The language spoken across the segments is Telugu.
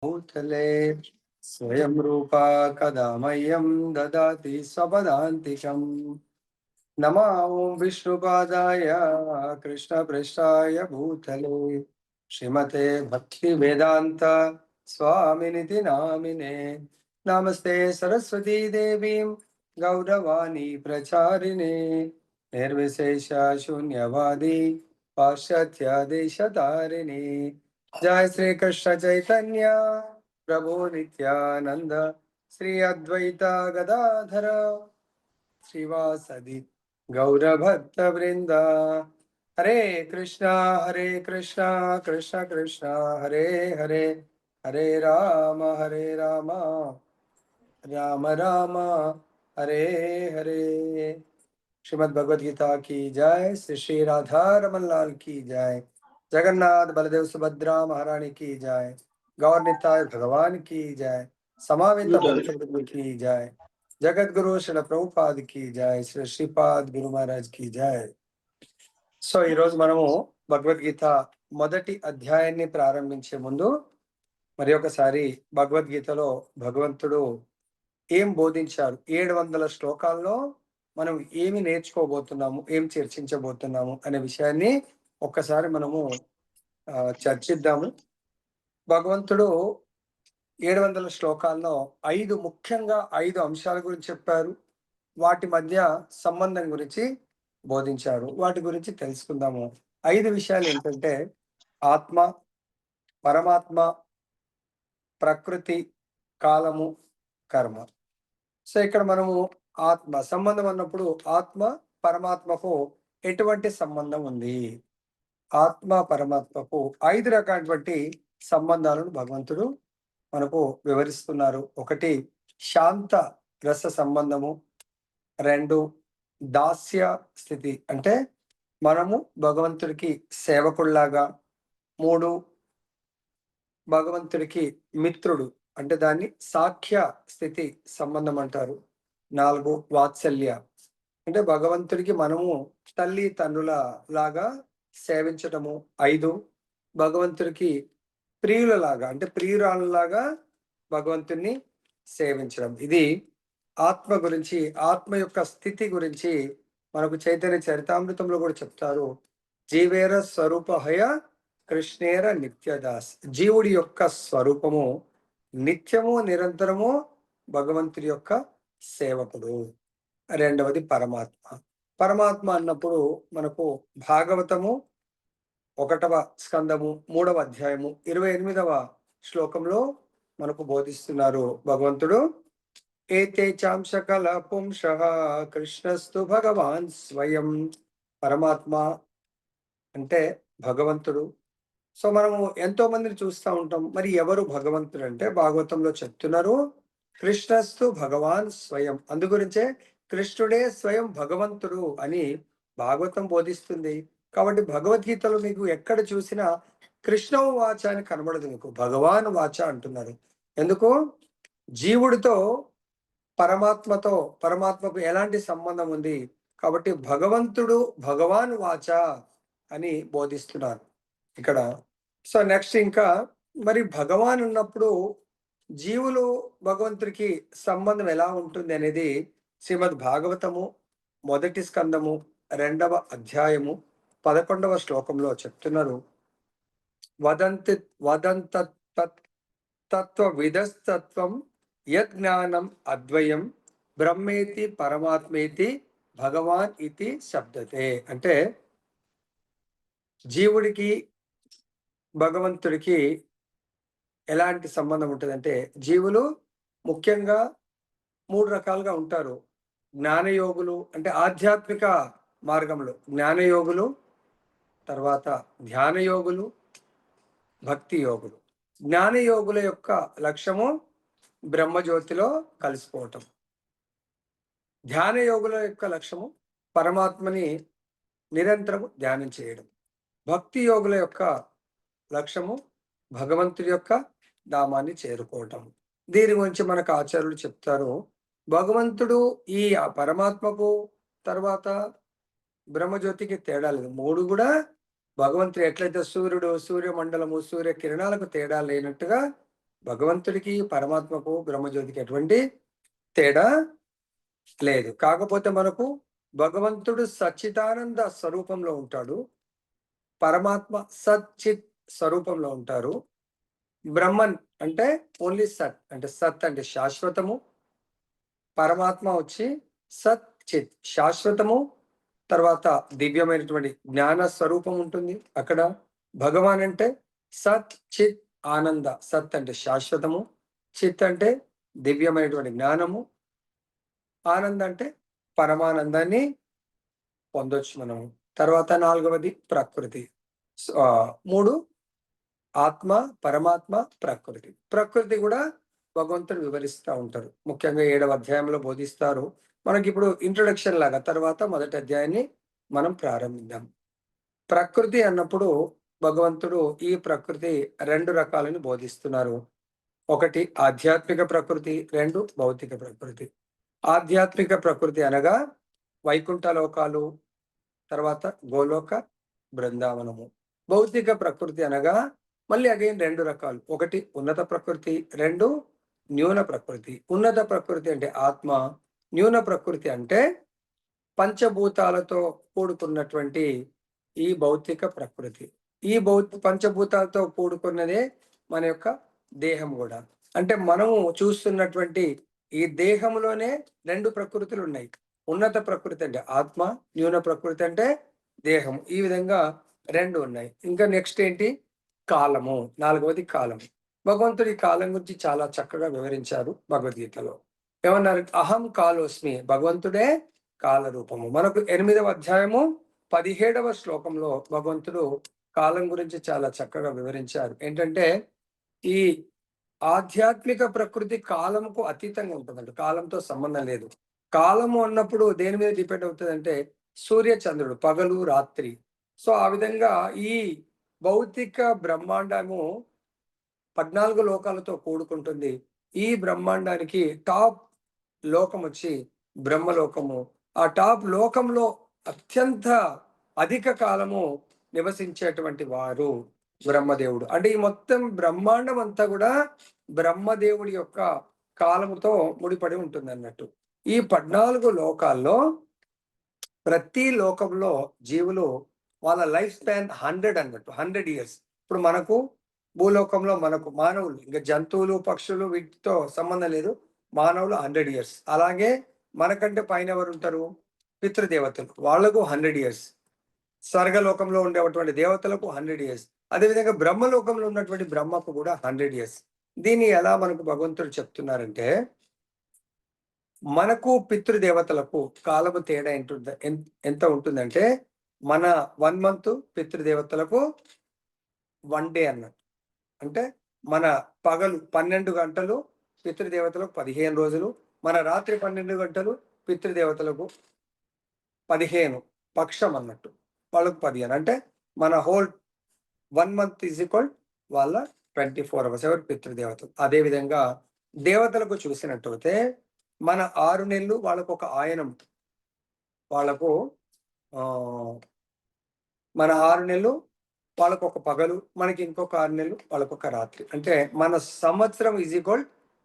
भूतले स्वयं रूपा कदा मह्यं ददाति स्वपदान्तिकम्। नमो विष्णुपादाय कृष्णपृष्ठाय भूतले श्रीमते भक्तिवेदान्त स्वामिनिति नामिने। नमस्ते सरस्वती देवीं गौरवाणी प्रचारिणे निर्विशेष शून्यवादी पाश्चात्य देशतारिणे। जय श्री कृष्ण चैतन्य प्रभु नित्यानंद श्री अद्वैत गदाधर श्रीवासदि गौरभक्त वृंद। हरे कृष्णा कृष्ण कृष्ण हरे हरे, हरे राम राम राम हरे हरे। श्रीमद् भगवद गीता की जय। श्री श्री राधा रमन लाल की जय। जगन्नाथ बलदेव सुभद्रा महारानी की जय। गौर निताय भगवान की जय। समावेत भक्तवृंद की जय। जगत गुरु श्री ప్రభుపాద్ की जय। श्री श्रीपाद गुरु महाराज की जय। సో ఈ రోజు మనము భగవద్గీత మొదటి అధ్యాయాన్ని ప్రారంభించే ముందు మరి ఒకసారి భగవద్గీతలో భగవంతుడు ఏం బోధించారు, 700 శ్లోకాల్లో మనం ఏమి నేర్చుకోబోతున్నాము, ఏం చర్చించబోతున్నాము అనే విషయాన్ని ఒక్కసారి మనము చర్చిద్దాము. భగవంతుడు 700 శ్లోకాల్లో ముఖ్యంగా 5 అంశాల గురించి చెప్పారు. వాటి మధ్య సంబంధం గురించి బోధించారు. వాటి గురించి తెలుసుకుందాము. 5 విషయాలు ఏంటంటే ఆత్మ, పరమాత్మ, ప్రకృతి, కాలము, కర్మ. సో ఇక్కడ మనము ఆత్మ సంబంధం అన్నప్పుడు ఆత్మ పరమాత్మకు ఎటువంటి సంబంధం ఉంది? ఆత్మ పరమాత్మకు 5 రకాలైనటువంటి సంబంధాలను భగవంతుడు మనకు వివరిస్తున్నారు. ఒకటి శాంత రస సంబంధము, 2 దాస్య స్థితి అంటే మనము భగవంతుడికి సేవకుల్లాగా, 3 భగవంతుడికి మిత్రుడు అంటే దాన్ని సాఖ్య స్థితి సంబంధం అంటారు, 4 వాత్సల్య అంటే భగవంతుడికి మనము తల్లి తండ్రుల లాగా సేవించటము, 5 భగవంతుడికి ప్రియులలాగా అంటే ప్రియురాలలాగా భగవంతుని సేవించడం. ఇది ఆత్మ గురించి, ఆత్మ యొక్క స్థితి గురించి మనకు చైతన్య చరితామృతంలో కూడా చెప్తారు. జీవేర స్వరూపహయ కృష్ణేర నిత్యదాస్. జీవుడి యొక్క స్వరూపము నిత్యము నిరంతరము భగవంతుడి యొక్క సేవకుడు. 2వది పరమాత్మ. పరమాత్మ అన్నప్పుడు మనకు భాగవతము 1వ స్కందము 3వ అధ్యాయము 28వ శ్లోకంలో మనకు బోధిస్తున్నారు భగవంతుడు. ఏతే చాంశకల పుంసః కృష్ణస్తు భగవాన్ స్వయం. పరమాత్మ అంటే భగవంతుడు. సో మనము ఎంతో మందిని చూస్తూ ఉంటాం. మరి ఎవరు భగవంతుడు అంటే భాగవతంలో చెప్తున్నారు కృష్ణస్తు భగవాన్ స్వయం. అందుగురించే కృష్ణుడే స్వయం భగవంతుడు అని భాగవతం బోధిస్తుంది. కాబట్టి భగవద్గీతలో మీకు ఎక్కడ చూసినా కృష్ణ వాచ అని కనబడదు, మీకు భగవాన్ వాచ అంటున్నారు. ఎందుకు? జీవుడితో పరమాత్మకు ఎలాంటి సంబంధం ఉంది కాబట్టి భగవంతుడు భగవాన్ వాచ అని బోధిస్తున్నారు ఇక్కడ. సో నెక్స్ట్ ఇంకా మరి భగవాన్ ఉన్నప్పుడు జీవులు భగవంతుడికి సంబంధం ఎలా ఉంటుంది అనేది శ్రీమద్ భాగవతము 1వ స్కందము 2వ అధ్యాయము 11వ శ్లోకంలో చెప్తున్నారు. వదంత తత్వ విదస్తత్వం యజ్ఞానం అద్వయం బ్రహ్మేతి పరమాత్మేతి భగవాన్ ఇది శబ్దతే. అంటే జీవుడికి భగవంతుడికి ఎలాంటి సంబంధం ఉంటుందంటే జీవులు ముఖ్యంగా 3 రకాలుగా ఉంటారు. జ్ఞానయోగులు అంటే ఆధ్యాత్మిక మార్గంలో జ్ఞానయోగులు, తర్వాత ధ్యానయోగులు, భక్తి యోగులు. జ్ఞానయోగుల యొక్క లక్ష్యము బ్రహ్మజ్యోతిలో కలిసిపోవటం. ధ్యానయోగుల యొక్క లక్ష్యము పరమాత్మని నిరంతరము ధ్యానం చేయడం. భక్తి యోగుల యొక్క లక్ష్యము భగవంతుడి యొక్క ధామాన్ని చేరుకోవటం. దీని గురించి మనకు ఆచార్యులు చెప్తారు. భగవంతుడు ఈ పరమాత్మకు తర్వాత బ్రహ్మజ్యోతికి తేడా లేదు. 3 కూడా భగవంతుడు ఎట్లయితే సూర్యుడు, సూర్యమండలము, సూర్య కిరణాలకు తేడా లేనట్టుగా భగవంతుడికి పరమాత్మకు బ్రహ్మజ్యోతికి ఎటువంటి తేడా లేదు. కాకపోతే మనకు భగవంతుడు సచ్చిదానంద స్వరూపంలో ఉంటాడు. పరమాత్మ సచ్చిత్ స్వరూపంలో ఉంటారు. బ్రహ్మన్ అంటే ఓన్లీ సత్, అంటే సత్ అంటే శాశ్వతము. పరమాత్మ వచ్చి సత్ చిత్ శాశ్వతము. తర్వాత దివ్యమైనటువంటి జ్ఞాన స్వరూపం ఉంటుంది అక్కడ. భగవాన్ అంటే సత్ చిత్ ఆనంద. సత్ అంటే శాశ్వతము, చిత్ అంటే దివ్యమైనటువంటి జ్ఞానము, ఆనంద అంటే పరమానందాన్ని పొందొచ్చు మనము. తర్వాత 4వది ప్రకృతి. 3 ఆత్మ, పరమాత్మ, ప్రకృతి. ప్రకృతి కూడా భగవంతుడు వివరిస్తా ఉంటారు. ముఖ్యంగా 7వ అధ్యాయంలో బోధిస్తారు. మనకిప్పుడు ఇంట్రొడక్షన్ లాగా తర్వాత మొదటి అధ్యాయాన్ని మనం ప్రారంభిద్దాం. ప్రకృతి అన్నప్పుడు భగవంతుడు ఈ ప్రకృతి 2 రకాలని బోధిస్తున్నారు. ఒకటి ఆధ్యాత్మిక ప్రకృతి, 2 భౌతిక ప్రకృతి. ఆధ్యాత్మిక ప్రకృతి అనగా వైకుంఠ లోకాలు, తర్వాత గోలోక, బృందావనము. భౌతిక ప్రకృతి అనగా మళ్ళీ అగైన్ 2 రకాలు. ఒకటి ఉన్నత ప్రకృతి, 2 న్యూన ప్రకృతి. ఉన్నత ప్రకృతి అంటే ఆత్మ, న్యూన ప్రకృతి అంటే పంచభూతాలతో కూడుకున్నటువంటి ఈ భౌతిక ప్రకృతి. ఈ పంచభూతాలతో కూడుకున్నదే మన యొక్క దేహం కూడా. అంటే మనము చూస్తున్నటువంటి ఈ దేహంలోనే 2 ప్రకృతులు ఉన్నాయి. ఉన్నత ప్రకృతి అంటే ఆత్మ, న్యూన ప్రకృతి అంటే దేహం. ఈ విధంగా 2 ఉన్నాయి. ఇంకా నెక్స్ట్ ఏంటి? కాలము. 4వది కాలం. భగవంతుడు ఈ కాలం గురించి చాలా చక్కగా వివరించారు భగవద్గీతలో. ఏమన్నారు? అహం కాలోస్మి. భగవంతుడే కాల రూపము. మనకు 8వ అధ్యాయము 17వ శ్లోకంలో భగవంతుడు కాలం గురించి చాలా చక్కగా వివరించారు. ఏంటంటే ఈ ఆధ్యాత్మిక ప్రకృతి కాలంకు అతీతంగా ఉంటుందంట. కాలంతో సంబంధం లేదు. కాలము అన్నప్పుడు దేని మీద డిపెండ్ అవుతుందంటే సూర్య చంద్రుడు, పగలు రాత్రి. సో ఆ విధంగా ఈ భౌతిక బ్రహ్మాండము 14 లోకాలతో కూడుకుంటుంది. ఈ బ్రహ్మాండానికి టాప్ లోకం వచ్చి బ్రహ్మలోకము. ఆ టాప్ లోకంలో అత్యంత అధిక కాలము నివసించేటువంటి వారు బ్రహ్మదేవుడు. అంటే ఈ మొత్తం బ్రహ్మాండం అంతా కూడా బ్రహ్మదేవుడి యొక్క కాలముతో ముడిపడి ఉంటుంది అన్నట్టు. ఈ 14 లోకాల్లో ప్రతి లోకంలో జీవులు వాళ్ళ లైఫ్ స్పాన్ 100 అన్నట్టు. 100 ఇయర్స్. ఇప్పుడు మనకు భూలోకంలో మనకు మానవులు, ఇంకా జంతువులు, పక్షులు వీటితో సంబంధం లేదు. మానవులు 100 ఇయర్స్. అలాగే మనకంటే పైన ఎవరు ఉంటారు? పితృదేవతలు. వాళ్ళకు 100 ఇయర్స్. స్వర్గలోకంలో ఉండేటువంటి దేవతలకు 100 ఇయర్స్. అదేవిధంగా బ్రహ్మలోకంలో ఉన్నటువంటి బ్రహ్మకు కూడా 100 ఇయర్స్. దీన్ని ఎలా మనకు భగవంతుడు చెప్తున్నారంటే మనకు పితృదేవతలకు కాలము తేడా ఎంత ఉంటుందంటే మన 1 మంత్ పితృదేవతలకు 1 డే అన్నట్టు. అంటే మన పగలు 12 గంటలు పితృదేవతలకు 15 రోజులు, మన రాత్రి 12 గంటలు పితృదేవతలకు 15 పక్షం అన్నట్టు. వాళ్ళకు 15. అంటే మన హోల్ 1 మంత్ ఈజ్ ఈక్వల్ వాళ్ళ 24 అవర్స్ ఎవరు? పితృదేవతలు. అదే విధంగా దేవతలకు చూసినట్టయితే మన 6 నెలలు వాళ్ళకు ఒక ఆయనం. వాళ్ళకు మన 6 నెలలు వాళ్ళకు ఒక పగలు, మనకి ఇంకొక 6 నెలలు వాళ్ళకొక రాత్రి. అంటే మన సంవత్సరం ఈజ్ ఈక్వల్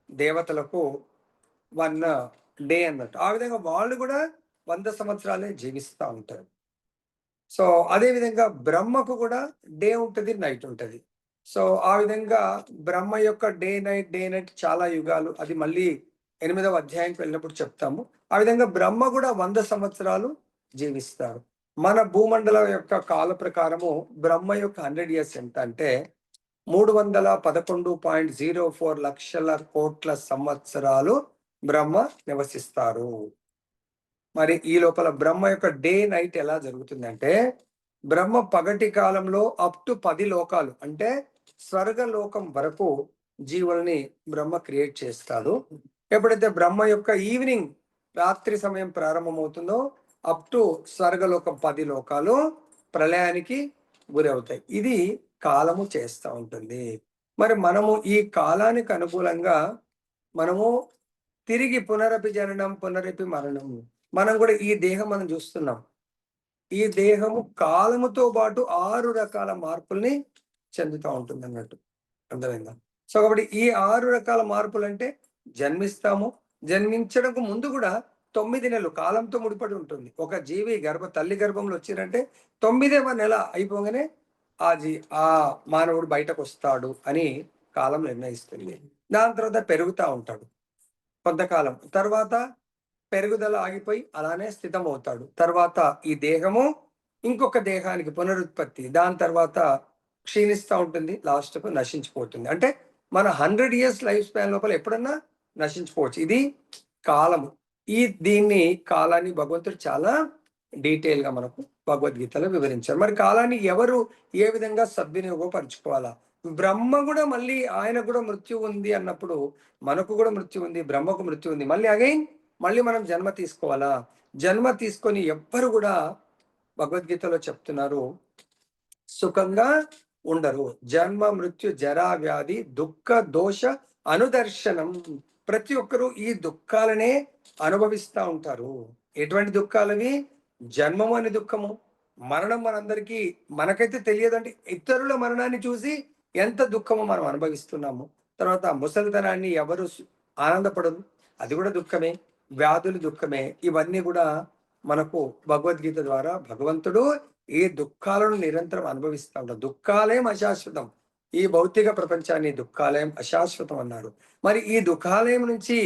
దేవతలకు 1 డే అన్నట్టు. ఆ విధంగా వాళ్ళు కూడా 100 సంవత్సరాలే జీవిస్తా ఉంటారు. సో అదే విధంగా బ్రహ్మకు కూడా డే ఉంటది, నైట్ ఉంటది. సో ఆ విధంగా బ్రహ్మ యొక్క డే నైట్ చాలా యుగాలు. అది మళ్ళీ 8వ అధ్యాయంకి వెళ్ళినప్పుడు చెప్తాము. ఆ విధంగా బ్రహ్మ కూడా 100 సంవత్సరాలు జీవిస్తారు. మన భూమండలం యొక్క కాల ప్రకారము బ్రహ్మ యొక్క 100 ఇయర్స్ ఎంత అంటే 311.04 లక్షల కోట్ల సంవత్సరాలు బ్రహ్మ నివసిస్తారు. మరి ఈ లోపల బ్రహ్మ యొక్క డే నైట్ ఎలా జరుగుతుందంటే బ్రహ్మ పగటి కాలంలో అప్ టు 10 లోకాలు అంటే స్వర్గలోకం వరకు జీవుల్ని బ్రహ్మ క్రియేట్ చేస్తాడు. ఎప్పుడైతే బ్రహ్మ యొక్క ఈవినింగ్ రాత్రి సమయం ప్రారంభమవుతుందో అప్ టు స్వర్గలోకం 10 లోకాలు ప్రళయానికి గురి అవుతాయి. ఇది కాలము చేస్తూ ఉంటుంది. మరి మనము ఈ కాలానికి అనుకూలంగా మనము తిరిగి పునరపి జననం, పునరపి మరణం. మనం కూడా ఈ దేహం మనం చూస్తున్నాం. ఈ దేహము కాలముతో పాటు 6 రకాల మార్పుల్ని చెందుతూ ఉంటుంది అన్నట్టు. అర్థమైందా? సో కాబట్టి ఈ 6 రకాల మార్పులంటే జన్మిస్తాము. జన్మించడానికి ముందు గూడా 9 నెలలు కాలంతో ముడిపడి ఉంటుంది. ఒక జీవి తల్లి గర్భంలో వచ్చిందంటే 9వ నెల అయిపోగానే ఆ మానవుడు బయటకొస్తాడు అని కాలం నిర్ణయిస్తుంది. దాని తర్వాత పెరుగుతా ఉంటాడు కొంతకాలం. తర్వాత పెరుగుదల ఆగిపోయి అలానే స్థితమవుతాడు. తర్వాత ఈ దేహము ఇంకొక దేహానికి పునరుత్పత్తి. దాని తర్వాత క్షీణిస్తా ఉంటుంది. లాస్ట్‌కు నశించిపోతుంది. అంటే మన 100 ఇయర్స్ లైఫ్ స్పాన్ లోపల ఎప్పుడన్నా నశించుకోవచ్చు. ఇది కాలము. దీన్ని కాలాన్ని భగవంతుడు చాలా డీటెయిల్‌గా మనకు భగవద్గీతలో వివరించారు. మరి కాలాన్ని ఎవరు ఏ విధంగా సద్వినియోగపరుచుకోవాలా? బ్రహ్మ గూడా మళ్ళీ ఆయనకు గూడా మృత్యు ఉంది అన్నప్పుడు మనకు గూడా మృత్యు ఉంది. బ్రహ్మకు మృత్యు ఉంది. మళ్ళీ మనం జన్మ తీసుకోవాలా? జన్మ తీసుకొని ఎవ్వరు గూడా భగవద్గీతలో చెప్తున్నారు సుఖంగా ఉండరు. జన్మ, మృత్యు, జరా, వ్యాధి, దుఃఖ, దోష అనుదర్శనం. ప్రతి ఒక్కరు ఈ దుఃఖాలనే అనుభవిస్తా ఉంటారు. ఎటువంటి దుఃఖాలవి? జన్మము అనే దుఃఖము. మరణం మనందరికీ మనకైతే తెలియదంటే ఇతరుల మరణాన్ని చూసి ఎంత దుఃఖమో మనం అనుభవిస్తున్నాము. తర్వాత ముసలితనాన్ని ఎవరు ఆనందపడరు. అది కూడా దుఃఖమే. వ్యాధులు దుఃఖమే. ఇవన్నీ కూడా మనకు భగవద్గీత ద్వారా భగవంతుడు ఈ దుఃఖాలను నిరంతరం అనుభవిస్తా ఉంటాం. దుఃఖాలయం అశాశ్వతం. ఈ భౌతిక ప్రపంచాన్ని దుఃఖాలయం అశాశ్వతం అన్నారు. మరి ఈ దుఃఖాలయం నుంచి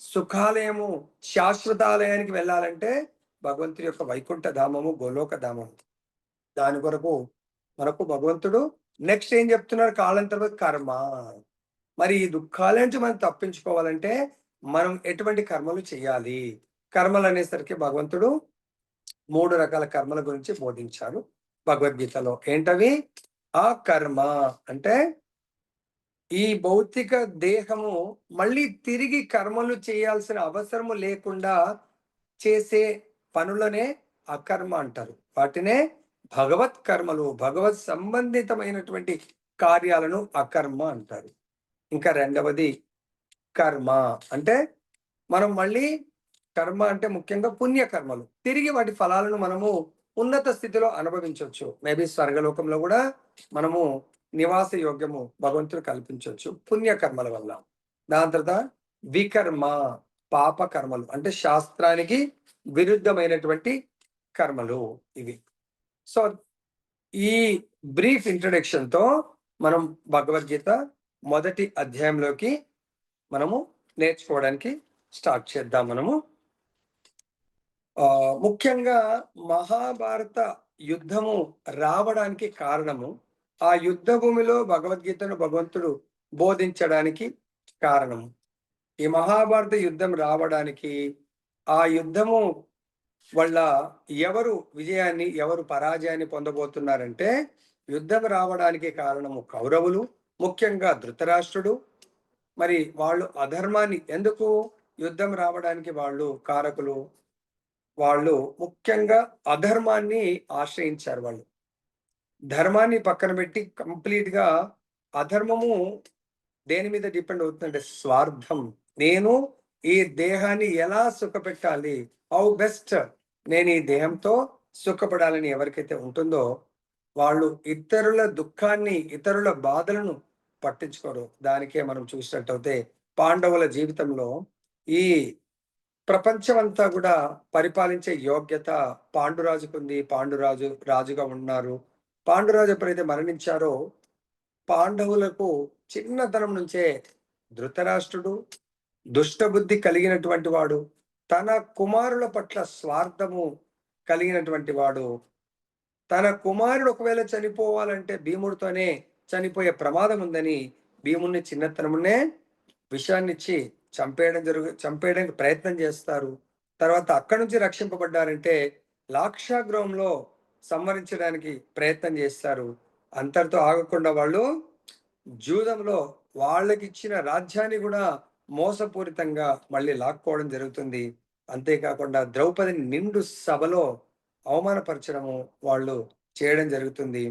సుఖాలయము శాశ్వతాలయానికి వెళ్ళాలంటే భగవంతుడి యొక్క వైకుంఠ ధామము, గోలోక ధామము. దాని కొరకు మనకు భగవంతుడు నెక్స్ట్ ఏం చెప్తున్నారు? కాలం తర్వాత కర్మ. మరి ఈ దుఃఖాల నుంచి మనం తప్పించుకోవాలంటే మనం ఎటువంటి కర్మలు చేయాలి? కర్మలు అనేసరికి భగవంతుడు 3 రకాల కర్మల గురించి బోధించారు భగవద్గీతలో. ఏంటవి? ఆ కర్మ అంటే ఈ భౌతిక దేహము మళ్ళీ తిరిగి కర్మలు చేయాల్సిన అవసరము లేకుండా చేసే పనులనే అకర్మ అంటారు. వాటినే భగవత్ కర్మలు, భగవత్ సంబంధితమైనటువంటి కార్యాలను అకర్మ అంటారు. ఇంకా రెండవది కర్మ అంటే మనం మళ్ళీ కర్మ అంటే ముఖ్యంగా పుణ్యకర్మలు. తిరిగి వాటి ఫలాలను మనము ఉన్నత స్థితిలో అనుభవించొచ్చు. మేబీ స్వర్గలోకంలో గూడా మనము నివాస యోగ్యము భగవంతుడు కల్పించొచ్చు పుణ్యకర్మల వల్ల. దాని తర్వాత వికర్మ, పాప కర్మలు అంటే శాస్త్రానికి విరుద్ధమైనటువంటి కర్మలు ఇవి. సో ఈ బ్రీఫ్ ఇంట్రడక్షన్‌తో మనం భగవద్గీత మొదటి అధ్యాయంలోకి మనము నేర్చుకోవడానికి స్టార్ట్ చేద్దాం మనము. ముఖ్యంగా మహాభారత యుద్ధము రావడానికి కారణము, ఆ యుద్ధ భూమిలో భగవద్గీతను భగవంతుడు బోధించడానికి కారణము. ఈ మహాభారత యుద్ధం రావడానికి, ఆ యుద్ధము వల్ల ఎవరు విజయాన్ని, ఎవరు పరాజయాన్ని పొందబోతున్నారంటే, యుద్ధం రావడానికి కారణము కౌరవులు, ముఖ్యంగా ధృతరాష్ట్రుడు. మరి వాళ్ళు అధర్మాన్ని ఎందుకు యుద్ధం రావడానికి వాళ్ళు కారకులు? వాళ్ళు ముఖ్యంగా అధర్మాన్ని ఆశ్రయించారు వాళ్ళు. ధర్మాన్ని పక్కన పెట్టి కంప్లీట్‌గా అధర్మము దేని మీద డిపెండ్ అవుతుందంటే స్వార్థం. నేను ఈ దేహాన్ని ఎలా సుఖపెట్టాలి? హౌ బెస్ట్ నేను ఈ దేహంతో సుఖపడాలని ఎవరికైతే ఉంటుందో వాళ్ళు ఇతరుల దుఃఖాన్ని, ఇతరుల బాధలను పట్టించుకోరు. దానికే మనం చూసినట్టయితే పాండవుల జీవితంలో ఈ ప్రపంచమంతా కూడా పరిపాలించే యోగ్యత పాండురాజుకుంది. పాండురాజు రాజుగా ఉన్నారు. పాండురాజు ఎప్పుడైతే మరణించారో పాండవులకు చిన్నతనం నుంచే ధృతరాష్ట్రుడు దుష్టబుద్ధి కలిగినటువంటి వాడు, తన కుమారుల పట్ల స్వార్థము కలిగినటువంటి వాడు, తన కుమారుడు ఒకవేళ చనిపోవాలంటే భీముడితోనే చనిపోయే ప్రమాదం ఉందని భీముడిని చిన్నతనమునే విషాన్నిచ్చి చంపేయడానికి ప్రయత్నం చేస్తారు. తర్వాత అక్కడి నుంచి రక్షింపబడ్డారంటే లాక్షాగృహంలో సంహరించడానికి ప్రయత్నం చేస్తారు. అంతటితో ఆగకుండా వాళ్ళు జూదంలో వాళ్ళకిచ్చిన రాజ్యాన్ని కూడా మోసపూరితంగా మళ్ళీ లాక్కోవడం జరుగుతుంది. అంతేకాకుండా ద్రౌపదిని నిండు సభలో అవమానపరచడము వాళ్ళు చేయడం జరుగుతుంది.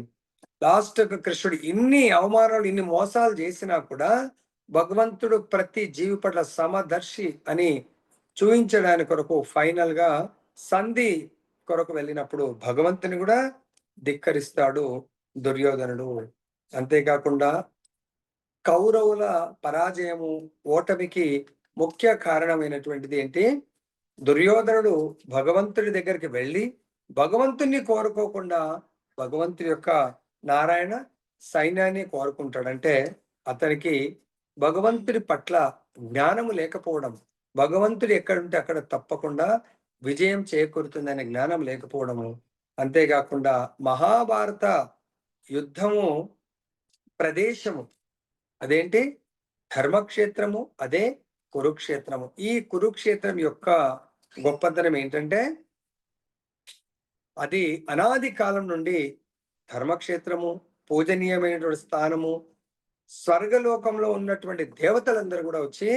లాస్ట్‌కు కృష్ణుడు ఇన్ని అవమానాలు, ఇన్ని మోసాలు చేసినా కూడా భగవంతుడు ప్రతి జీవి పట్ల సమదర్శి అని చూయించడాని కొరకు ఫైనల్‌గా సంధి కొరకు వెళ్ళినప్పుడు భగవంతుని కూడా ధిక్కరిస్తాడు దుర్యోధనుడు. అంతేకాకుండా కౌరవుల పరాజయము, ఓటమికి ముఖ్య కారణమైనటువంటిది ఏంటి? దుర్యోధనుడు భగవంతుడి దగ్గరికి వెళ్ళి, భగవంతుణ్ణి కోరుకోకుండా భగవంతుడి యొక్క నారాయణ సైన్యాన్ని కోరుకుంటాడు. అంటే అతనికి భగవంతుడి పట్ల జ్ఞానము లేకపోవడం, భగవంతుడు ఎక్కడుంటే అక్కడ తప్పకుండా విజయం చేకూరుతుందనే జ్ఞానం లేకపోవడము. అంతేకాకుండా మహాభారత యుద్ధము ప్రదేశము అదేంటి? ధర్మక్షేత్రము, అదే కురుక్షేత్రము. ఈ కురుక్షేత్రం యొక్క గొప్పతనం ఏంటంటే, అది అనాది కాలం నుండి ధర్మక్షేత్రము, పూజనీయమైనటువంటి స్థానము. స్వర్గలోకంలో ఉన్నటువంటి దేవతలందరూ కూడా వచ్చి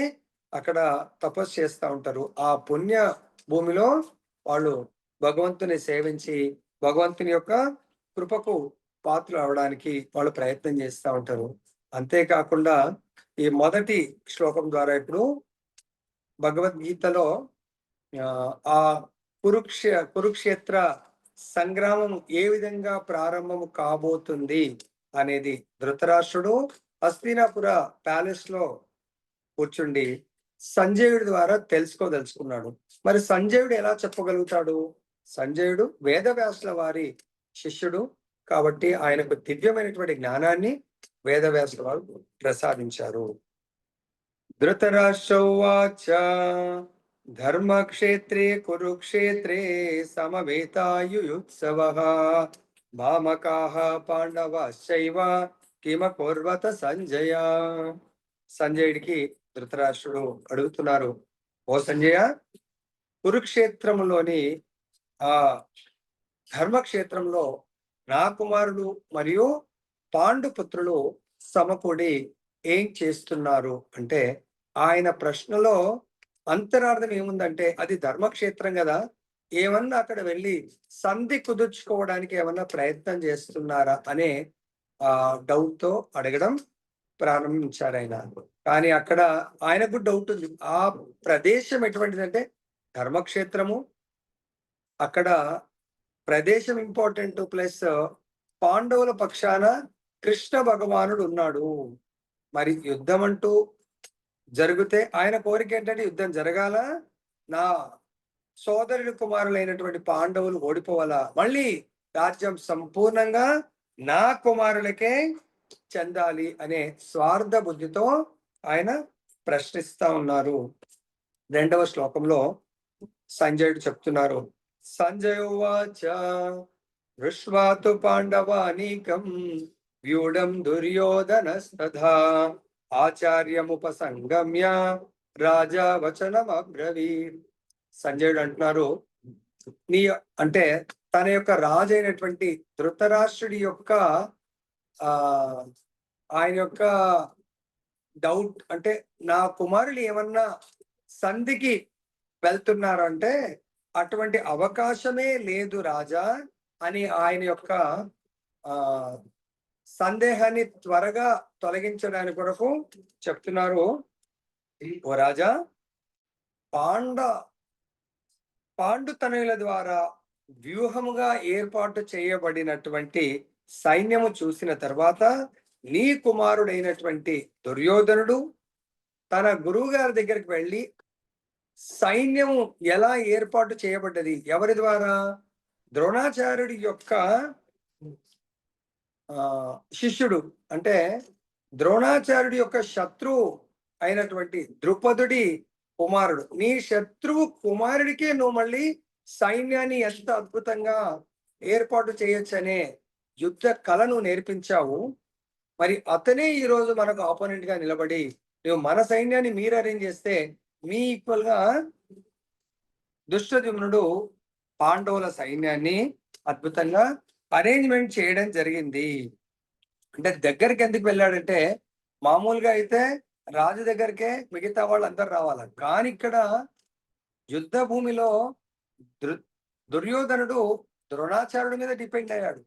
అక్కడ తపస్సు చేస్తా ఉంటారు. ఆ పుణ్య భూమిలో వాళ్ళు భగవంతుని సేవించి, భగవంతుని యొక్క కృపకు పాత్రలు అవ్వడానికి వాళ్ళు ప్రయత్నం చేస్తా ఉంటారు. అంతేకాకుండా ఈ మొదటి శ్లోకం ద్వారా ఇప్పుడు భగవద్గీతలో ఆ కురుక్షేత్ర సంగ్రామం ఏ విధంగా ప్రారంభం కాబోతుంది అనేది ధృతరాష్ట్రుడు హస్తినాపుర ప్యాలెస్ లో కూర్చుండి సంజయుడి ద్వారా తెలుసుకోదలుచుకున్నాడు. మరి సంజయుడు ఎలా చెప్పగలుగుతాడు? సంజయుడు వేదవ్యాసుల వారి శిష్యుడు కాబట్టి ఆయనకు దివ్యమైనటువంటి జ్ఞానాన్ని వేదవ్యాసుల వారు ప్రసాదించారు. ధృతరాష్ట్రౌవాచ ధర్మక్షేత్రే కురుక్షేత్రే సమవేతాయుయుత్సవః మామకాః పాండవాశ్చైవ కిమకుర్వత సంజయ. సంజయుడికి ధృతరాష్ట్రుడు అడుగుతున్నారు, ఓ సంజయ, కురుక్షేత్రములోని ఆ ధర్మక్షేత్రంలో నా కుమారుడు మరియు పాండుపుత్రులు సమకూడి ఏం చేస్తున్నారు అంటే, ఆయన ప్రశ్నలో అంతరార్థం ఏముందంటే, అది ధర్మక్షేత్రం కదా, ఏమన్నా అక్కడ వెళ్ళి సంధి కుదుర్చుకోవడానికి ఏమన్నా ప్రయత్నం చేస్తున్నారా అనే డౌట్ తో అడగడం ప్రారంభించారు ఆయన. కానీ అక్కడ ఆయనకు డౌట్ ఉంది. ఆ ప్రదేశం ఎటువంటిదంటే ధర్మక్షేత్రము, అక్కడ ప్రదేశం ఇంపార్టెంట్, ప్లస్ పాండవుల పక్షాన కృష్ణ భగవానుడు ఉన్నాడు. మరి యుద్ధం అంటూ జరిగితే ఆయన కోరిక ఏంటంటే యుద్ధం జరగాల, నా సోదరుని కుమారులైనటువంటి పాండవులు ఓడిపోవాలా, మళ్ళీ రాజ్యం సంపూర్ణంగా నా కుమారులకే చెందాలి అనే స్వార్థ బుద్ధితో ఆయన ప్రశ్నిస్తా ఉన్నారు. 2వ శ్లోకంలో సంజయుడు చెప్తున్నారు, సంజయోవాచ దృష్ట్వాతు పాండవానీకం వ్యూఢం దుర్యోధనస్తథా ఆచార్యముపసంగమ్య రాజా వచనం అబ్రవీత్. సంజయుడు అంటున్నారు, నీ అంటే తన యొక్క రాజు అయినటువంటి ధృతరాష్ట్రుడి యొక్క ఆయన యొక్క డౌట్ అంటే, నా కుమారులు ఏమన్నా సంధికి వెళ్తున్నారు అంటే అటువంటి అవకాశమే లేదు రాజా అని ఆయన యొక్క సందేహాన్ని త్వరగా తొలగించడానికి కొరకు చెప్తున్నారు. ఓ రాజా, పాండుతనయుల ద్వారా వ్యూహముగా ఏర్పాటు చేయబడినటువంటి సైన్యము చూసిన తర్వాత నీ కుమారుడైనటువంటి దుర్యోధనుడు తన గురువు గారి దగ్గరికి వెళ్ళి సైన్యము ఎలా ఏర్పాటు చేయబడ్డది, ఎవరి ద్వారా? ద్రోణాచార్యుడి యొక్క శిష్యుడు, అంటే ద్రోణాచార్యుడి యొక్క శత్రువు అయినటువంటి ద్రుపదుడి కుమారుడు. నీ శత్రువు కుమారుడికే నువ్వు మళ్ళీ సైన్యాన్ని ఎంత అద్భుతంగా ఏర్పాటు చేయొచ్చనే యుద్ధ కళను నేర్పించావు. మరి అతనే ఈరోజు మనకు ఆపోనెంట్ గా నిలబడి నువ్వు మన సైన్యాన్ని మీరు అరేంజ్ చేస్తే మీ ఈక్వల్ గా దుష్టజుమ్నుడు పాండవుల సైన్యాన్ని అద్భుతంగా అరేంజ్మెంట్ చేయడం జరిగింది. అంటే దగ్గరికి ఎందుకు వెళ్ళాడంటే, మామూలుగా అయితే రాజు దగ్గరికే మిగతా వాళ్ళు అందరు రావాలి, కానీ ఇక్కడ యుద్ధ భూమిలో దుర్యోధనుడు ద్రోణాచార్యుడి మీద డిపెండ్ అయ్యాడు.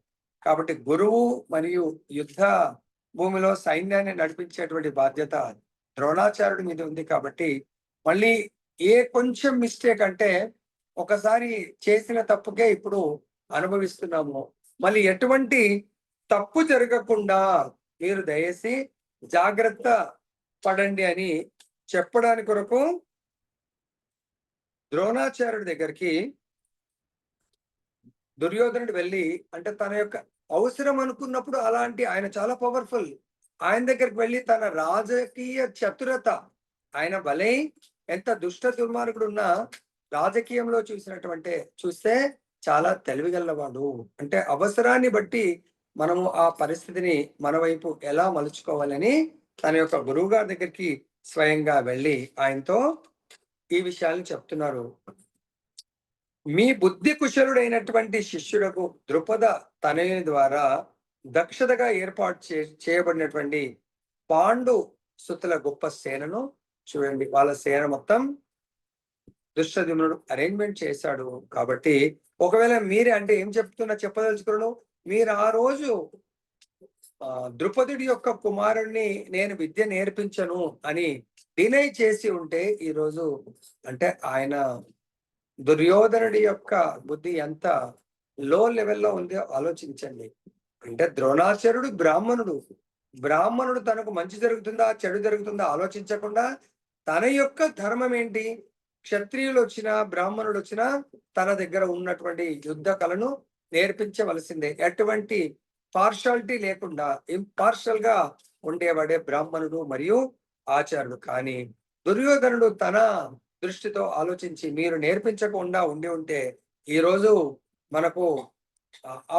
కాబట్టి గురువు మరియు యుద్ధ భూమిలో సైన్యాన్ని నడిపించేటువంటి బాధ్యత ద్రోణాచార్యుడి మీద ఉంది. కాబట్టి మళ్ళీ ఏ కొంచెం మిస్టేక్ అంటే, ఒకసారి చేసిన తప్పుకే ఇప్పుడు అనుభవిస్తున్నాము, మళ్ళీ ఎటువంటి తప్పు జరగకుండా మీరు దయచేసి జాగ్రత్త పడండి అని చెప్పడానికి కొరకు ద్రోణాచార్యుడి దగ్గరికి దుర్యోధనుడు వెళ్ళి, అంటే తన యొక్క అవసరం అనుకున్నప్పుడు అలాంటి ఆయన చాలా పవర్ఫుల్. ఆయన దగ్గరికి వెళ్ళి తన రాజకీయ చతురత, ఆయన భలే ఎంత దుష్ట దుర్మార్గుడున్నా రాజకీయంలో చూస్తే చాలా తెలివిగలవాడు. అంటే అవసరాన్ని బట్టి మనము ఆ పరిస్థితిని మన వైపు ఎలా మలుచుకోవాలని తన యొక్క గురువు గారి దగ్గరికి స్వయంగా వెళ్ళి ఆయనతో ఈ విషయాలను చెప్తున్నారు. మీ బుద్ధి కుశలుడైనటువంటి శిష్యుడకు ద్రుపద తనయుని ద్వారా దక్షతగా ఏర్పాటు చేయబడినటువంటి పాండు సుతుల గొప్ప సేనను చూడండి. వాళ్ళ సేన మొత్తం దుష్టద్యుమ్నుడు అరేంజ్మెంట్ చేశాడు. కాబట్టి ఒకవేళ మీరే, అంటే ఏం చెప్పదలుచుకున్నాను, మీరు ఆ రోజు ద్రుపదుడి యొక్క కుమారుణ్ణి నేను విద్య నేర్పించను అని డినై చేసి ఉంటే ఈరోజు, అంటే ఆయన దుర్యోధనుడి యొక్క బుద్ధి ఎంత లో లెవెల్లో ఉందో ఆలోచించండి. అంటే ద్రోణాచార్యుడు బ్రాహ్మణుడు తనకు మంచి జరుగుతుందా చెడు జరుగుతుందా ఆలోచించకుండా తన యొక్క ధర్మం ఏంటి, క్షత్రియులు వచ్చినా బ్రాహ్మణుడు వచ్చినా తన దగ్గర ఉన్నటువంటి యుద్ధ కళను నేర్పించవలసిందే. ఎటువంటి పార్షాలిటీ లేకుండా ఇంపార్షల్ గా ఉండేవాడే బ్రాహ్మణుడు మరియు ఆచార్యుడు. కానీ దుర్యోధనుడు తన దృష్టితో ఆలోచించి మీరు నేర్పించకుండా ఉండి ఉంటే ఈరోజు మనకు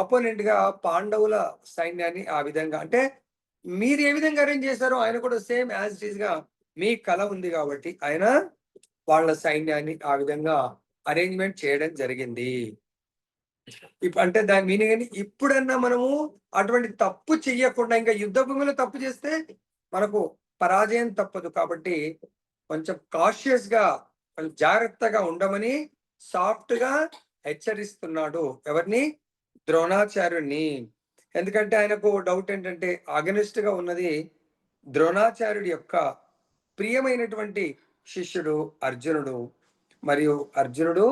ఆపోనెంట్ గా పాండవుల సైన్యాన్ని ఆ విధంగా, అంటే మీరు ఏ విధంగా అరేంజ్ చేశారో ఆయన కూడా సేమ్ యాజ్ ఇట్ ఈస్ గా మీ కళ ఉంది కాబట్టి ఆయన వాళ్ళ సైన్యాన్ని ఆ విధంగా అరేంజ్మెంట్ చేయడం జరిగింది. అంటే దాని మీనింగ్ అని, ఇప్పుడన్నా మనము అటువంటి తప్పు చెయ్యకుండా, ఇంకా యుద్ధ భూమిలో తప్పు చేస్తే మనకు పరాజయం తప్పదు. కాబట్టి కొంచెం కాషియస్ గా, కొంచెం జాగ్రత్తగా ఉండమని సాఫ్ట్ గా హెచ్చరిస్తున్నాడు. ఎవరిని? ద్రోణాచార్యుడిని. ఎందుకంటే ఆయనకు డౌట్ ఏంటంటే అగనిస్ట్ గా ఉన్నది ద్రోణాచార్యుడి యొక్క ప్రియమైనటువంటి శిష్యుడు అర్జునుడు. మరియు అర్జునుడు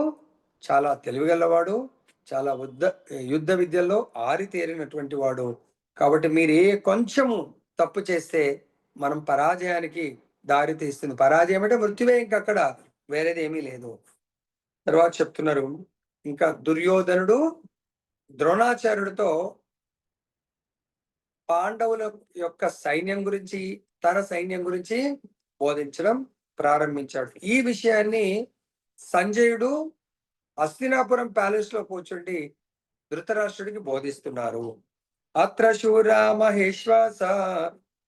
చాలా తెలివిగలవాడు, చాలా యుద్ధ విద్యల్లో ఆరితేరినటువంటి వాడు. కాబట్టి మీరు కొంచెము తప్పు చేస్తే మనం పరాజయానికి దారి తీస్తుంది. పరాజయం అంటే మృత్యువే, ఇంకక్కడ వేరేది ఏమీ లేదు. తర్వాత చెప్తున్నారు, ఇంకా దుర్యోధనుడు ద్రోణాచార్యుడితో పాండవుల యొక్క సైన్యం గురించి, తన సైన్యం గురించి బోధించడం ప్రారంభించాడు. ఈ విషయాన్ని సంజయుడు హస్తినాపురం ప్యాలెస్ లో కూర్చుండి ధృతరాష్ట్రుడికి బోధిస్తున్నారు. అత్ర శూరా మహేశ్వాస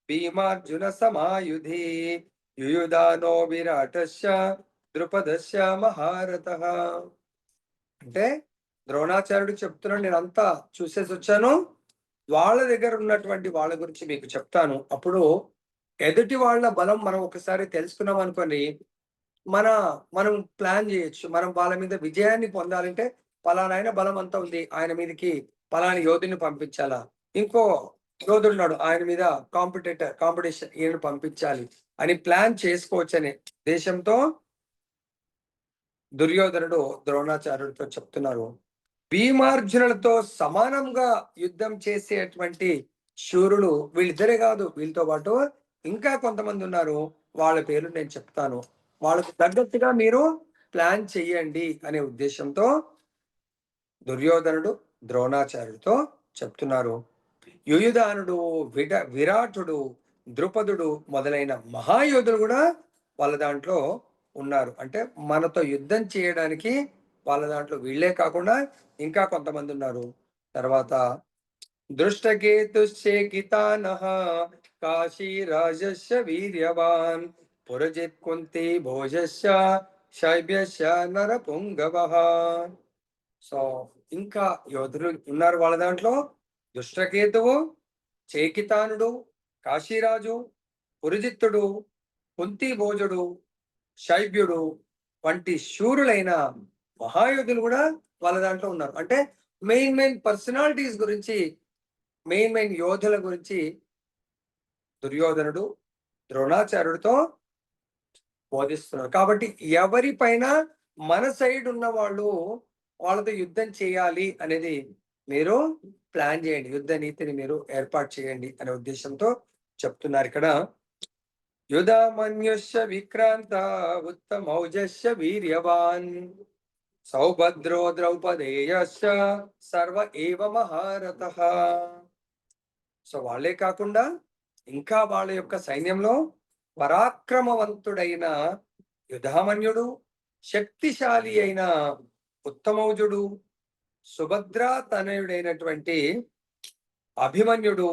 భీమార్జున సమాయుధి యుయుధానో విరాటస్య ద్రుపదస్య మహారథ. అంటే ద్రోణాచార్యుడు చెప్తున్నాడు, నేను అంతా చూసేసి వచ్చాను, వాళ్ళ దగ్గర ఉన్నటువంటి వాళ్ళ గురించి మీకు చెప్తాను. అప్పుడు ఎదుటి వాళ్ళ బలం మనం ఒకసారి తెలుసుకున్నాం అనుకోండి, మనం ప్లాన్ చేయొచ్చు. మనం వాళ్ళ మీద విజయాన్ని పొందాలంటే పలానా ఆయన బలం అంతా ఉంది, ఆయన మీదకి పలాని యోధుని పంపించాలా, ఇంకో యోధుడున్నాడు ఆయన మీద కాంపిటీషన్ ఈయన పంపించాలి అని ప్లాన్ చేసుకోవచ్చని దేశంతో దుర్యోధనుడు ద్రోణాచార్యుడితో చెప్తున్నారు. భీమార్జునులతో సమానంగా యుద్ధం చేసేటువంటి శూరులు వీళ్ళిద్దరే కాదు, వీళ్ళతో పాటు ఇంకా కొంతమంది ఉన్నారు. వాళ్ళ పేర్లు నేను చెప్తాను, వాళ్ళకు తగ్గట్టుగా మీరు ప్లాన్ చెయ్యండి అనే ఉద్దేశంతో దుర్యోధనుడు ద్రోణాచార్యుడితో చెప్తున్నారు. యుయుధానుడు, విరాటుడు, ద్రుపదుడు మొదలైన మహాయోధులు కూడా వాళ్ళ దాంట్లో ఉన్నారు. అంటే మనతో యుద్ధం చేయడానికి వాళ్ళ దాంట్లో వీళ్ళే కాకుండా ఇంకా కొంతమంది ఉన్నారు. తర్వాత దృష్టకేతుశ్చేకితానః కాశీ రాజస్య వీర్యవాన్ పురజిత్ కుంతి భోజస్య శైబ్యస్య నరపుంగవః. సో ఇంకా యోధులు ఉన్నారు వాళ్ళ దాంట్లో. దుష్టకేతువు, చేకితానుడు, కాశీరాజు, పురుజిత్తుడు, కుంతి భోజుడు, శైబ్యుడు వంటి శూరులైన మహాయోధులు కూడా వాళ్ళ దాంట్లో ఉన్నారు. అంటే మెయిన్ పర్సనాలిటీస్ గురించి, మెయిన్ యోధుల గురించి దుర్యోధనుడు ద్రోణాచార్యుడితో బోధిస్తున్నారు. కాబట్టి ఎవరిపైన మన సైడ్ ఉన్న వాళ్ళతో యుద్ధం చేయాలి అనేది మీరు ప్లాన్ చేయండి, యుద్ధ నీతిని మీరు ఏర్పాటు చేయండి అనే ఉద్దేశంతో చెప్తున్నారు ఇక్కడ. యుధామన్యుష్య విక్రాంత ఉత్తమౌజస్య వీర్యవాన్ సౌభద్రో ద్రౌపదేయశ్చ సర్వ ఏవ మహారథః. సో వాళ్ళే కాకుండా ఇంకా వాళ్ళ యొక్క సైన్యంలో పరాక్రమవంతుడైన యుధామన్యుడు, శక్తిశాలి అయిన ఉత్తమౌజుడు, సుభద్రా తనయుడైనటువంటి అభిమన్యుడు,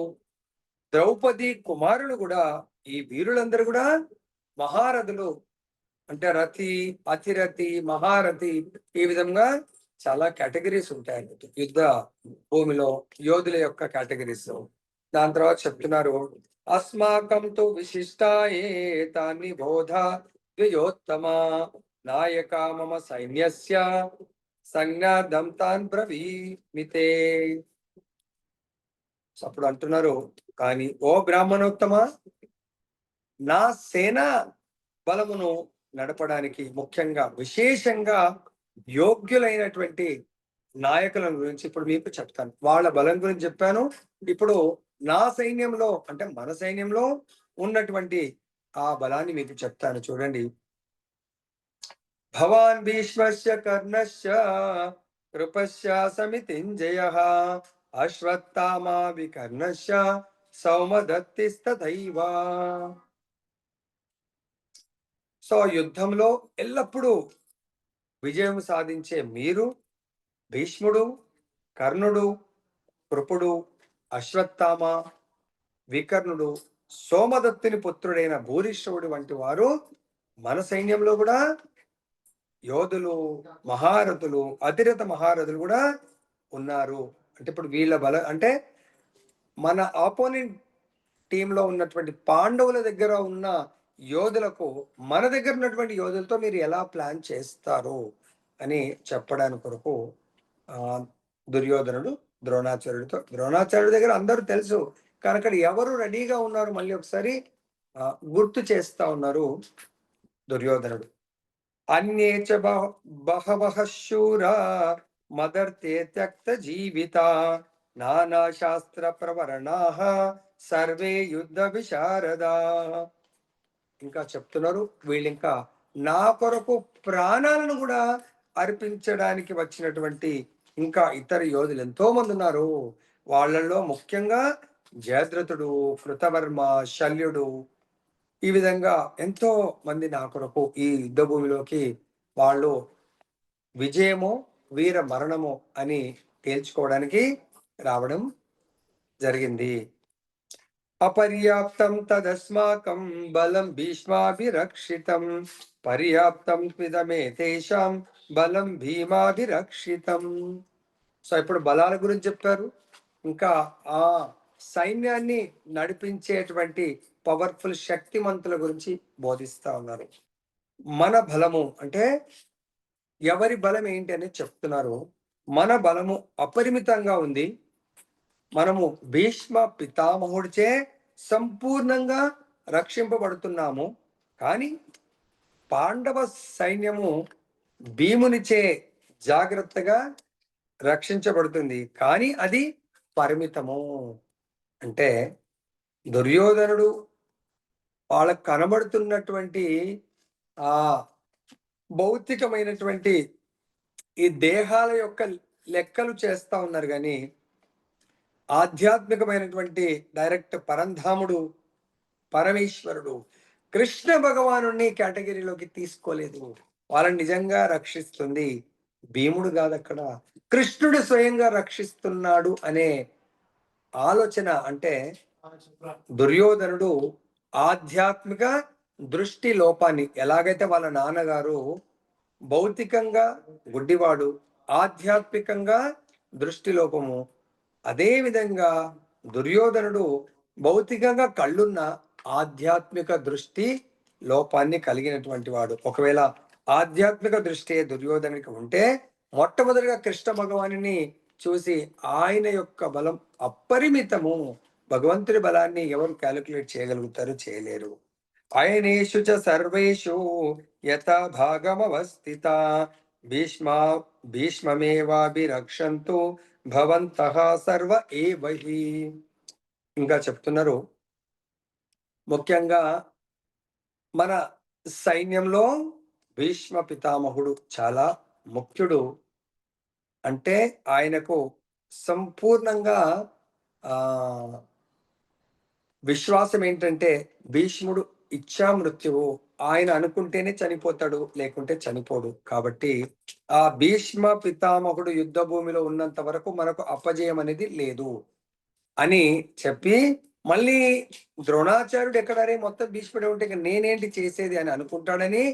ద్రౌపది కుమారులు కూడా, ఈ వీరులందరూ కూడా మహారథులు. అంటే రథి, అతిరథి, మహారథి, ఈ విధంగా చాలా కేటగిరీస్ ఉంటాయి యుద్ధ భూమిలో యోధుల యొక్క కేటగిరీస్. దాని తర్వాత చెప్తున్నారు, అస్మాకం తు విశిష్టాయే తాని బోధ ద్విజోత్తమ నాయక మమ సైన్యస్య సంజ్ఞాదం తాన్ బ్రవీమితే. అప్పుడు అంటున్నారు, కానీ ఓ బ్రాహ్మణోత్తమ, నా సేనా బలమును నడపడానికి ముఖ్యంగా విశేషంగా యోగ్యులైనటువంటి నాయకుల గురించి ఇప్పుడు మీకు చెప్తాను. వాళ్ళ బలం గురించి చెప్పాను. ఇప్పుడు నా సైన్యంలో అంటే మన సైన్యంలో ఉన్నటువంటి ఆ బలాన్ని మీకు చెప్తాను. చూడండి. భవాన్ భీష్మస్య కర్ణస్య కృపస్య సమితింజయః అశ్వత్థామా వికర్ణస్య సౌమదత్తిస్తథైవ. సో యుద్ధంలో ఎల్లప్పుడూ విజయం సాధించే మీరు, భీష్ముడు, కర్ణుడు, కృపుడు, అశ్వత్థామ, వికర్ణుడు, సోమదత్తుని పుత్రుడైన భూరిశ్రవుడు వంటి వారు మన సైన్యంలో కూడా యోధులు, మహారథులు, అతిరథ మహారథులు కూడా ఉన్నారు. అంటే ఇప్పుడు వీళ్ళ బల అంటే మన ఆపోనెంట్ టీంలో ఉన్నటువంటి పాండవుల దగ్గర ఉన్న యోధులకు మన దగ్గర ఉన్నటువంటి యోధులతో మీరు ఎలా ప్లాన్ చేస్తారు అని చెప్పడానికి కొరకు దుర్యోధనుడు ద్రోణాచార్యుడి దగ్గర అందరూ తెలుసు, కానీ అక్కడ ఎవరు రెడీగా ఉన్నారు మళ్ళీ ఒకసారి గుర్తు చేస్తా ఉన్నారు దుర్యోధనుడు. అన్యే చ బహవః శూరా మదర్తే త్యక్త జీవిత నానా శాస్త్ర ప్రవరణాః సర్వే యుద్ధ విశారదా. ఇంకా చెప్తున్నారు, వీళ్ళు ఇంకా నా కొరకు ప్రాణాలను కూడా అర్పించడానికి వచ్చినటువంటి ఇంకా ఇతర యోధులు ఎంతో మంది ఉన్నారు. వాళ్ళల్లో ముఖ్యంగా జయద్రథుడు, కృతవర్మ, శల్యుడు, ఈ విధంగా ఎంతో మంది నా కొరకు ఈ యుద్ధ భూమిలోకి వాళ్ళు విజయము, వీర మరణము అని తేల్చుకోవడానికి రావడం జరిగింది. అపర్యాప్తం తదస్మాకం బలం భీష్మాభిరక్షితం పర్యాప్తం త్విదమే తేషాం బలం భీమాభిరక్షితం. సో ఇప్పుడు బలాల గురించి చెప్పారు. ఇంకా ఆ సైన్యాన్ని నడిపించేటువంటి పవర్ఫుల్ శక్తిమంతుల గురించి బోధిస్తా ఉన్నారు. మన బలము అంటే ఎవరి బలం ఏంటి అని చెప్తున్నారు. మన బలము అపరిమితంగా ఉంది. మనము భీష్మ పితామహుడిచే సంపూర్ణంగా రక్షింపబడుతున్నాము. కానీ పాండవ సైన్యము భీమునిచే జాగ్రత్తగా రక్షించబడుతుంది, కానీ అది పరిమితము. అంటే దుర్యోధనుడు వాళ్ళకు కనబడుతున్నటువంటి ఆ భౌతికమైనటువంటి ఈ దేహాల యొక్క లెక్కలు చేస్తా ఉన్నారు, కానీ ఆధ్యాత్మికమైనటువంటి డైరెక్ట్ పరంధాముడు, పరమేశ్వరుడు, కృష్ణ భగవాను కేటగిరీలోకి తీసుకోలేదు. వాళ్ళని నిజంగా రక్షిస్తుంది భీముడు కాదు, అక్కడ కృష్ణుడు స్వయంగా రక్షిస్తున్నాడు అనే ఆలోచన. అంటే దుర్యోధనుడు ఆధ్యాత్మిక దృష్టి లోపాన్ని, ఎలాగైతే వాళ్ళ నాన్నగారు భౌతికంగా గుడ్డివాడు, ఆధ్యాత్మికంగా దృష్టి లోపము, అదే విధంగా దుర్యోధనుడు భౌతికంగా కళ్ళున్న ఆధ్యాత్మిక దృష్టి లోపాన్ని కలిగినటువంటి వాడు. ఒకవేళ ఆధ్యాత్మిక దృష్టి దుర్యోధనుడికి ఉంటే మొట్టమొదటిగా కృష్ణ భగవానుని చూసి ఆయన యొక్క బలం అపరిమితము. భగవంతుడి బలాన్ని ఎవరు క్యాలిక్యులేట్ చేయగలుగుతారు? చేయలేరు. ఆయనేషు చ సర్వేషు యథా భాగమవస్థిత భీష్మమేవాభిరక్షంతు భవంతః సర్వ ఏవహి. ఇంకా చెప్తున్నారు, ముఖ్యంగా మన సైన్యంలో భీష్మ పితామహుడు చాలా ముఖ్యుడు. అంటే ఆయనకు సంపూర్ణంగా ఆహ్, విశ్వాసం ఏంటంటే భీష్ముడు ఇచ్ఛామృత్యువు. ఆయన అనుకుంటేనే చనిపోతాడు, లేకుంటే చనిపోడు. కాబట్టి ఆ భీష్మ పితామహుడు యుద్ధ భూమిలో ఉన్నంత వరకు మనకు అపజయం అనేది లేదు అని చెప్పి, మళ్ళీ ద్రోణాచార్యుడు ఎక్కడరే మొత్తం భీష్ముడే ఉంటే ఇక నేనేంటి చేసేది అని అనుకుంటాడని,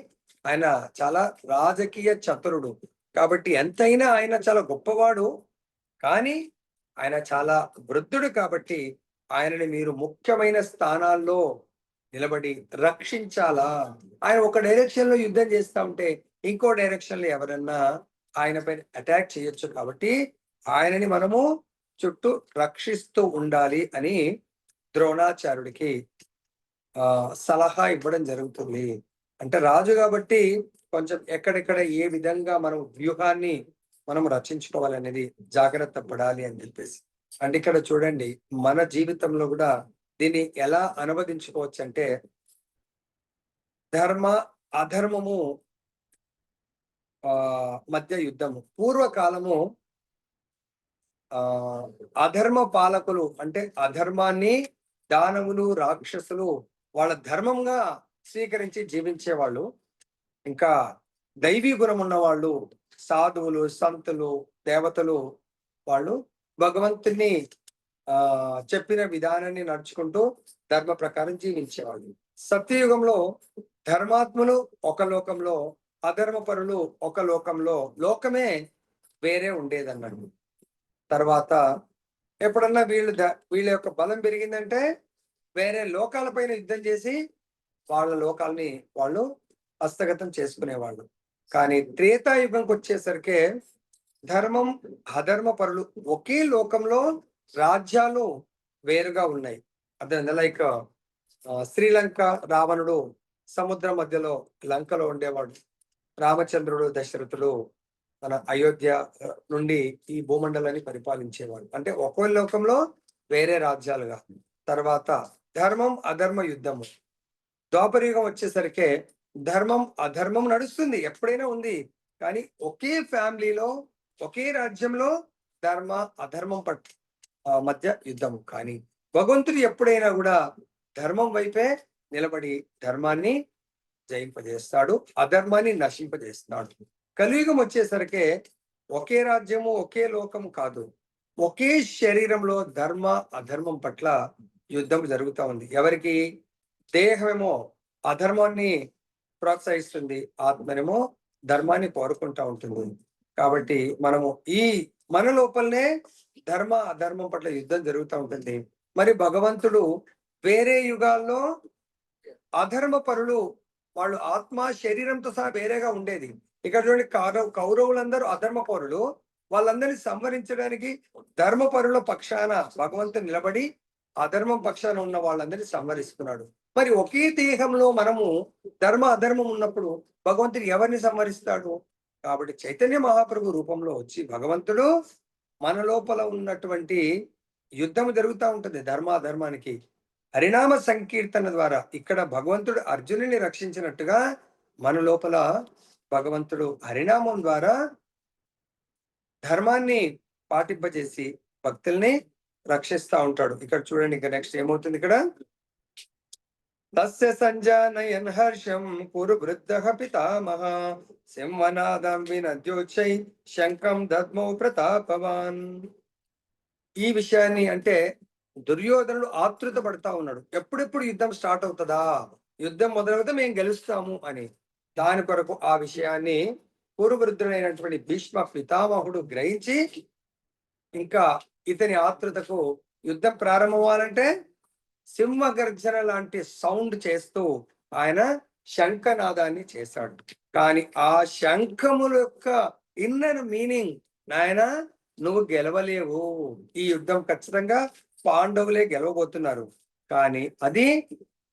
ఆయన చాలా రాజకీయ చతురుడు. కాబట్టి ఎంతైనా ఆయన చాలా గొప్పవాడు. కానీ ఆయన చాలా వృద్ధుడు కాబట్టి ఆయనని మీరు ముఖ్యమైన స్థానాల్లో నిలబడి రక్షించాలా. ఆయన ఒక డైరెక్షన్ లో యుద్ధం చేస్తా ఉంటే ఇంకో డైరెక్షన్ లో ఎవరన్నా ఆయన పైన అటాక్ చేయొచ్చు. కాబట్టి ఆయనని మనము చుట్టూ రక్షిస్తూ ఉండాలి అని ద్రోణాచార్యుడికి సలహా ఇవ్వడం జరుగుతుంది. అంటే రాజు కాబట్టి కొంచెం ఎక్కడెక్కడ ఏ విధంగా మనం వ్యూహాన్ని మనం రచించుకోవాలనేది జాగ్రత్త పడాలి అని చెప్పేసి. అంటే ఇక్కడ చూడండి మన జీవితంలో కూడా దీన్ని ఎలా అనువదించుకోవచ్చంటే ధర్మ, అధర్మము మధ్య యుద్ధము. పూర్వకాలము ఆహ్, అధర్మ పాలకులు అంటే అధర్మాన్ని దానవులు, రాక్షసులు వాళ్ళ ధర్మంగా స్వీకరించి జీవించేవాళ్ళు. ఇంకా దైవీ గుణం ఉన్నవాళ్ళు సాధువులు, సంతులు, దేవతలు వాళ్ళు భగవంతుని చెప్పిన విధానాన్ని నడుచుకుంటూ ధర్మ ప్రకారం జీవించేవాళ్ళు. సత్యయుగంలో ధర్మాత్ములు ఒక లోకంలో, అధర్మపరులు ఒక లోకంలో, లోకమే వేరే ఉండేదన్నాడు. తర్వాత ఎప్పుడన్నా వీళ్ళ యొక్క బలం పెరిగిందంటే వేరే లోకాల పైన యుద్ధం చేసి వాళ్ళ లోకాల్ని వాళ్ళు హస్తగతం చేసుకునేవాళ్ళు. కానీ త్రేతాయుగంకి వచ్చేసరికి ధర్మం, అధర్మ పరులు ఒకే లోకంలో రాజ్యాలు వేరుగా ఉన్నాయి. అదే లైక్ శ్రీలంక రావణుడు సముద్రం మధ్యలో లంకలో ఉండేవాడు. రామచంద్రుడు, దశరథుడు మన అయోధ్య నుండి ఈ భూమండలాన్ని పరిపాలించేవాడు. అంటే ఒక్కో లోకంలో వేరే రాజ్యాలుగా. తర్వాత ధర్మం, అధర్మ యుద్ధము. ద్వాపరయుగం వచ్చేసరికి ధర్మం, అధర్మం నడుస్తుంది. ఎప్పుడైనా ఉంది. కానీ ఒకే ఫ్యామిలీలో, ఒకే రాజ్యంలో ధర్మ, అధర్మం మధ్య యుద్ధం. కానీ భగవంతుడు ఎప్పుడైనా కూడా ధర్మం వైపే నిలబడి ధర్మాన్ని జయింపజేస్తాడు, అధర్మాన్ని నశింపజేస్తాడు. కలియుగం వచ్చేసరికి ఒకే రాజ్యము, ఒకే లోకం కాదు. ఒకే శరీరంలో ధర్మ, అధర్మం పట్ల యుద్ధం జరుగుతా ఉంది. ఎవరికి? దేహమేమో అధర్మాన్ని ప్రోత్సహిస్తుంది, ఆత్మనేమో ధర్మాన్ని కోరుకుంటా ఉంటుంది. కాబట్టి మనము ఈ మన లోపలనే ధర్మ, అధర్మం పట్ల యుద్ధం జరుగుతూ ఉంటుంది. మరి భగవంతుడు వేరే యుగాల్లో అధర్మ పరులు వాళ్ళు ఆత్మ, శరీరంతో సహా వేరేగా ఉండేది. ఇక్కడ చూడండి కౌరవులందరూ అధర్మ పరులు. వాళ్ళందరినీ సంహరించడానికి ధర్మ పరుల పక్షాన భగవంతుడు నిలబడి అధర్మం పక్షాన ఉన్న వాళ్ళందరినీ సంహరిస్తున్నాడు. మరి ఒకే దేహంలో మనము ధర్మ, అధర్మం ఉన్నప్పుడు భగవంతుడు ఎవరిని సంహరిస్తాడు? కాబట్టి చైతన్య మహాప్రభు రూపంలో వచ్చి భగవంతుడు మన లోపల ఉన్నటువంటి యుద్ధం జరుగుతూ ఉంటుంది ధర్మ, అధర్మానికి. హరినామ సంకీర్తన ద్వారా ఇక్కడ భగవంతుడు అర్జునుని రక్షించినట్టుగా మన లోపల భగవంతుడు హరినామం ద్వారా ధర్మాన్ని పాటింపజేసి భక్తుల్ని రక్షిస్తా ఉంటాడు. ఇక్కడ చూడండి, ఇంకా నెక్స్ట్ ఏమవుతుంది ఇక్కడ? తస్య సంజానయన్ హర్షం కురు వృద్ధః పితామహ సింహనాదం వినద్యోచ్చై శంఖం దద్మౌ ప్రతాపవాన్. ఈ విషయాన్ని అంటే దుర్యోధనుడు ఆతృత పడతా ఉన్నాడు. ఎప్పుడెప్పుడు యుద్ధం స్టార్ట్ అవుతుందా, యుద్ధం మొదలవుతే మేము గెలుస్తాము అని. దాని కొరకు ఆ విషయాన్ని పూర్వవృద్ధుడైనటువంటి భీష్మ పితామహుడు గ్రహించి ఇంకా ఇతని ఆతృతకు యుద్ధం ప్రారంభమవ్వాలంటే సింహగర్జన లాంటి సౌండ్ చేస్తూ ఆయన శంఖనాదాన్ని చేశాడు. కానీ ఆ శంఖముల యొక్క ఇన్నర్ మీనింగ్, నాయన నువ్వు గెలవలేవు, ఈ యుద్ధం ఖచ్చితంగా పాండవులే గెలవబోతున్నారు. కానీ అది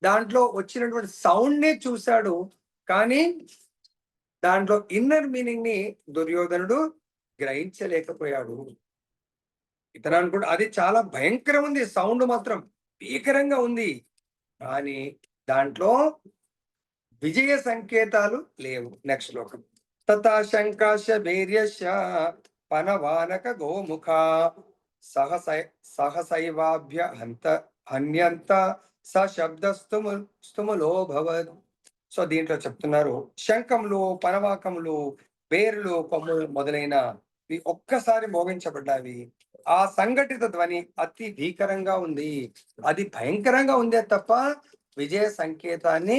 దాంట్లో వచ్చినటువంటి సౌండ్ నే చూశాడు. కానీ దాంట్లో ఇన్నర్ మీనింగ్ ని దుర్యోధనుడు గ్రహించలేకపోయాడు. ఇతను అనుకుంటే అది చాలా భయంకరం ఉంది, సౌండ్ మాత్రం భీకరంగా ఉంది. కానీ దాంట్లో విజయ సంకేతాలు లేవు. నెక్స్ట్ శ్లోకం. తథా శంకాశ భైర్యశ్చ పనవానక గోముఖ సహసై సహసైవాభ్య హంత హన్యంత స్థుములో భవత్. సో దీంట్లో చెప్తున్నారు, శంఖములు, పనవాకములు, బేరులు, కొమ్ములు మొదలైన ఒక్కసారి మోగించబడ్డావి. ఆ సంఘటిత ధ్వని అతి భీకరంగా ఉంది. అది భయంకరంగా ఉందే తప్ప విజయ సంకేతాన్ని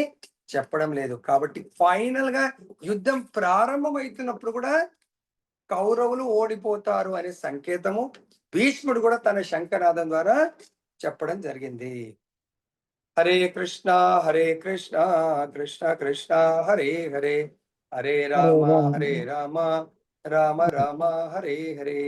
చెప్పడం లేదు. కాబట్టి ఫైనల్ గా యుద్ధం ప్రారంభమవుతున్నప్పుడు కూడా కౌరవులు ఓడిపోతారు అనే సంకేతము భీష్ముడు కూడా తన శంఖనాదం ద్వారా చెప్పడం జరిగింది. హరే కృష్ణ హరే కృష్ణ కృష్ణ కృష్ణ హరే హరే, హరే రామ హరే రామ రామ రామ హరే హరే.